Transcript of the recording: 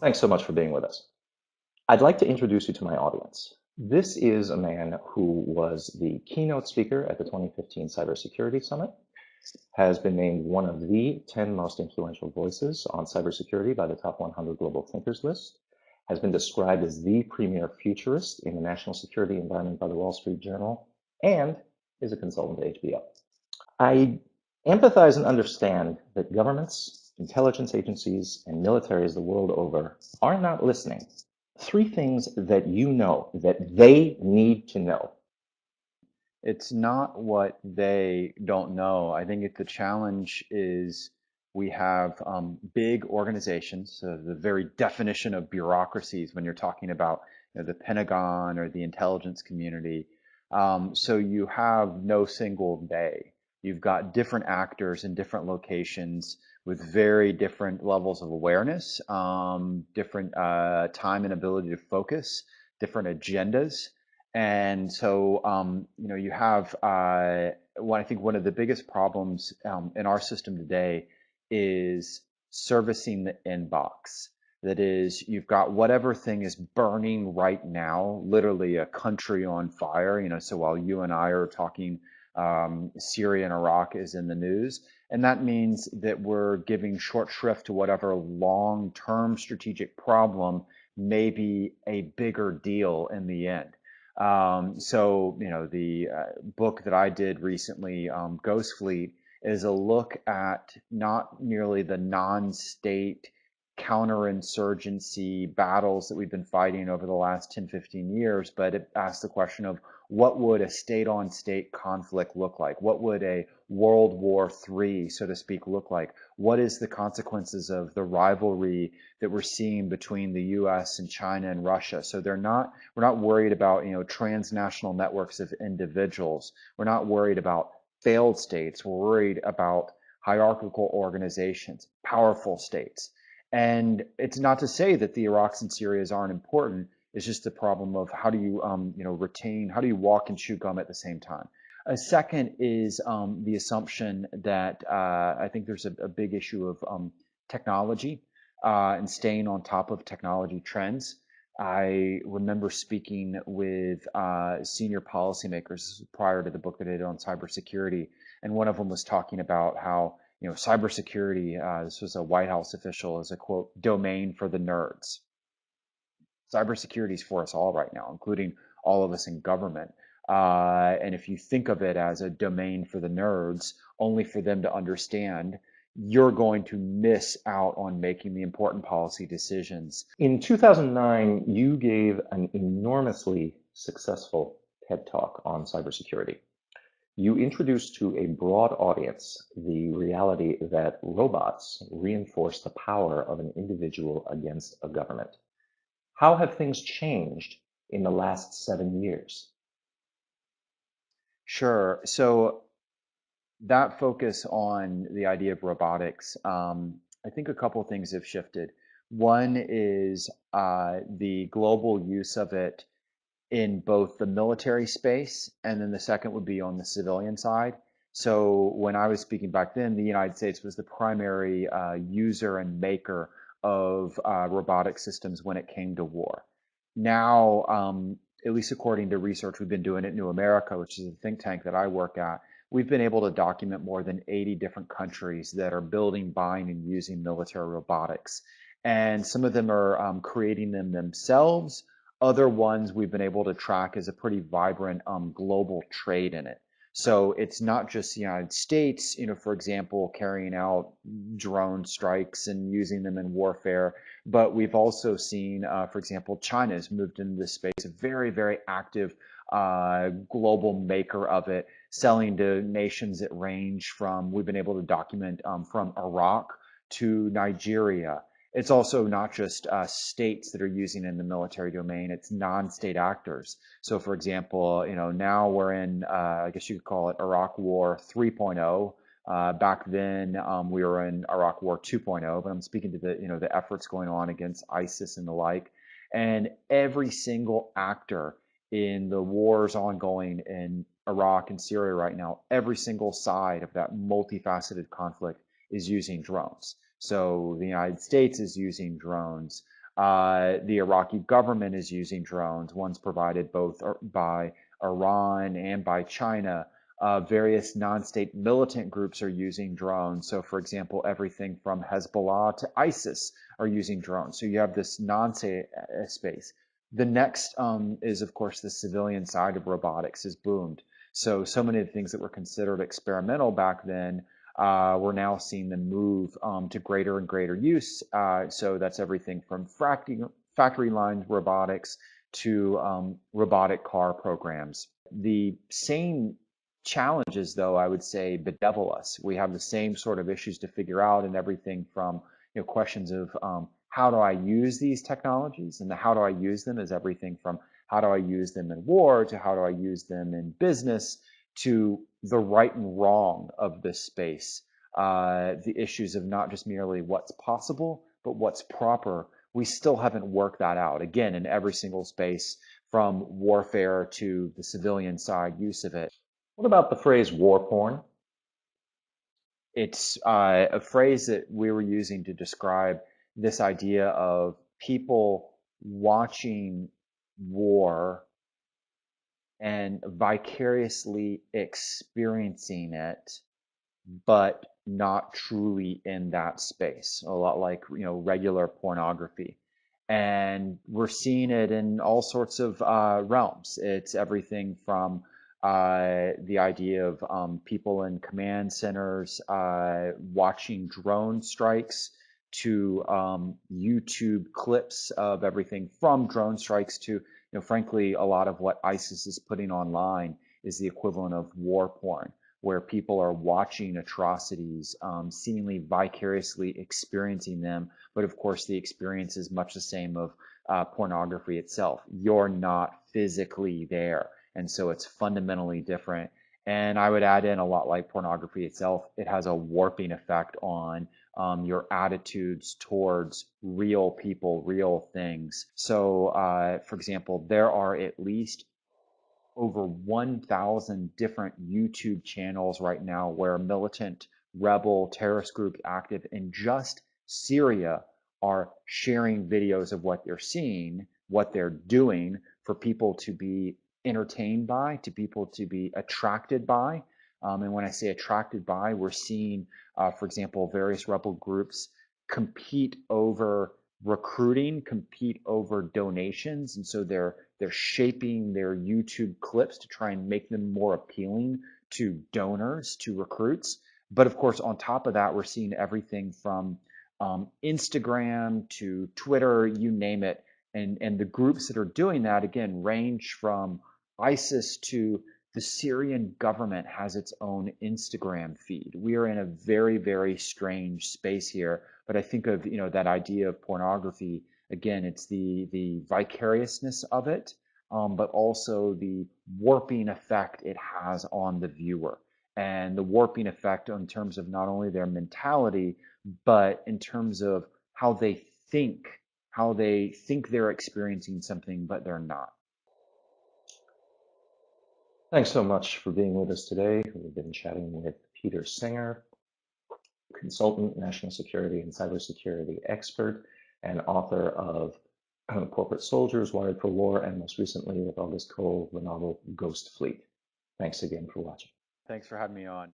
Thanks so much for being with us. I'd like to introduce you to my audience. This is a man who was the keynote speaker at the 2015 Cybersecurity Summit, has been named one of the 10 most influential voices on cybersecurity by the top 100 Global Thinkers list, has been described as the premier futurist in the national security environment by the Wall Street Journal, and is a consultant to HBO. I empathize and understand that governments, intelligence agencies, and militaries the world over are not listening. 3 things that you know that they need to know. It's not what they don't know. I think the challenge is we have big organizations, so the very definition of bureaucracies when you're talking about the Pentagon or the intelligence community. So you have no single day. You've got different actors in different locations with very different levels of awareness, different time and ability to focus, different agendas. And so, you have I think one of the biggest problems in our system today is servicing the inbox. That is, you've got whatever thing is burning right now, literally a country on fire. So while you and I are talking, Syria and Iraq is in the news. And that means that we're giving short shrift to whatever long-term strategic problem may be a bigger deal in the end. The book that I did recently, Ghost Fleet, is a look at not merely the non-state counterinsurgency battles that we've been fighting over the last 10, 15 years, but it asks the question of what would a state-on-state conflict look like? What would a World War III, so to speak, look like? What is the consequences of the rivalry that we're seeing between the US and China and Russia? So we're not worried about, transnational networks of individuals. We're not worried about failed states. We're worried about hierarchical organizations, powerful states. And it's not to say that the Iraqs and Syrias aren't important. It's just a problem of how do you, how do you walk and chew gum at the same time? A second is the assumption that I think there's a big issue of technology and staying on top of technology trends. I remember speaking with senior policymakers prior to the book that I did on cybersecurity, and one of them was talking about how cybersecurity, this was a White House official, is a quote, domain for the nerds. Cybersecurity is for us all right now, including all of us in government. And if you think of it as a domain for the nerds, only for them to understand, you're going to miss out on making the important policy decisions. In 2009, you gave an enormously successful TED Talk on cybersecurity. You introduced to a broad audience the reality that robots reinforce the power of an individual against a government. How have things changed in the last 7 years? Sure. So that focus on the idea of robotics, I think a couple of things have shifted. One is the global use of it in both the military space, and then the second would be on the civilian side. So when I was speaking back then, the United States was the primary user and maker of robotic systems when it came to war. Now, at least according to research we've been doing at New America, which is a think tank that I work at, we've been able to document more than 80 different countries that are building, buying, and using military robotics. And some of them are creating them themselves. Other ones we've been able to track as a pretty vibrant global trade in it. So it's not just the United States, for example, carrying out drone strikes and using them in warfare, but we've also seen, for example, China has moved into this space, a very, very active global maker of it, selling to nations that range from, we've been able to document from Iraq to Nigeria. It's also not just states that are using it in the military domain, it's non-state actors. So for example, now we're in, I guess you could call it Iraq War 3.0. Back then, we were in Iraq War 2.0, but I'm speaking to the efforts going on against ISIS and the like. And every single actor in the wars ongoing in Iraq and Syria right now, every single side of that multifaceted conflict is using drones. So the United States is using drones. The Iraqi government is using drones. One's provided both by Iran and by China. Various non-state militant groups are using drones. So, for example, everything from Hezbollah to ISIS are using drones. So you have this non-state space. The next is, of course, the civilian side of robotics has boomed. So many of the things that were considered experimental back then, we're now seeing them move to greater and greater use. So that's everything from factory line robotics to robotic car programs. The same challenges, though, I would say, bedevil us. We have the same sort of issues to figure out, and everything from questions of how do I use these technologies, and the how do I use them is everything from how do I use them in war to how do I use them in business to the right and wrong of this space. The issues of not just merely what's possible, but what's proper. We still haven't worked that out, again, in every single space, from warfare to the civilian side use of it. What about the phrase war porn? It's a phrase that we were using to describe this idea of people watching war and vicariously experiencing it, but not truly in that space. A lot like, regular pornography. And we're seeing it in all sorts of realms. It's everything from the idea of people in command centers watching drone strikes to YouTube clips of everything from drone strikes to, frankly, a lot of what ISIS is putting online is the equivalent of war porn, where people are watching atrocities, seemingly vicariously experiencing them. But of course, the experience is much the same of pornography itself. You're not physically there. And so it's fundamentally different. And I would add in, a lot like pornography itself, it has a warping effect on your attitudes towards real people, real things. So, for example, there are at least over 1,000 different YouTube channels right now where militant, rebel, terrorist groups active in just Syria are sharing videos of what they're seeing, what they're doing, for people to be entertained by, to people to be attracted by. And when I say attracted by, we're seeing, for example, various rebel groups compete over recruiting, compete over donations, and so they're shaping their YouTube clips to try and make them more appealing to donors, to recruits. But of course, on top of that, we're seeing everything from Instagram to Twitter, you name it. And the groups that are doing that, again, range from ISIS to the Syrian government has its own Instagram feed. We are in a very, very strange space here. But I think of, that idea of pornography, again, it's the vicariousness of it, but also the warping effect it has on the viewer. And the warping effect in terms of not only their mentality, but in terms of how they think, they're experiencing something, but they're not. Thanks so much for being with us today. We've been chatting with Peter Singer, consultant, national security and cybersecurity expert, and author of Corporate Soldiers Wired for War, and most recently with August Cole, the novel Ghost Fleet. Thanks again for watching. Thanks for having me on.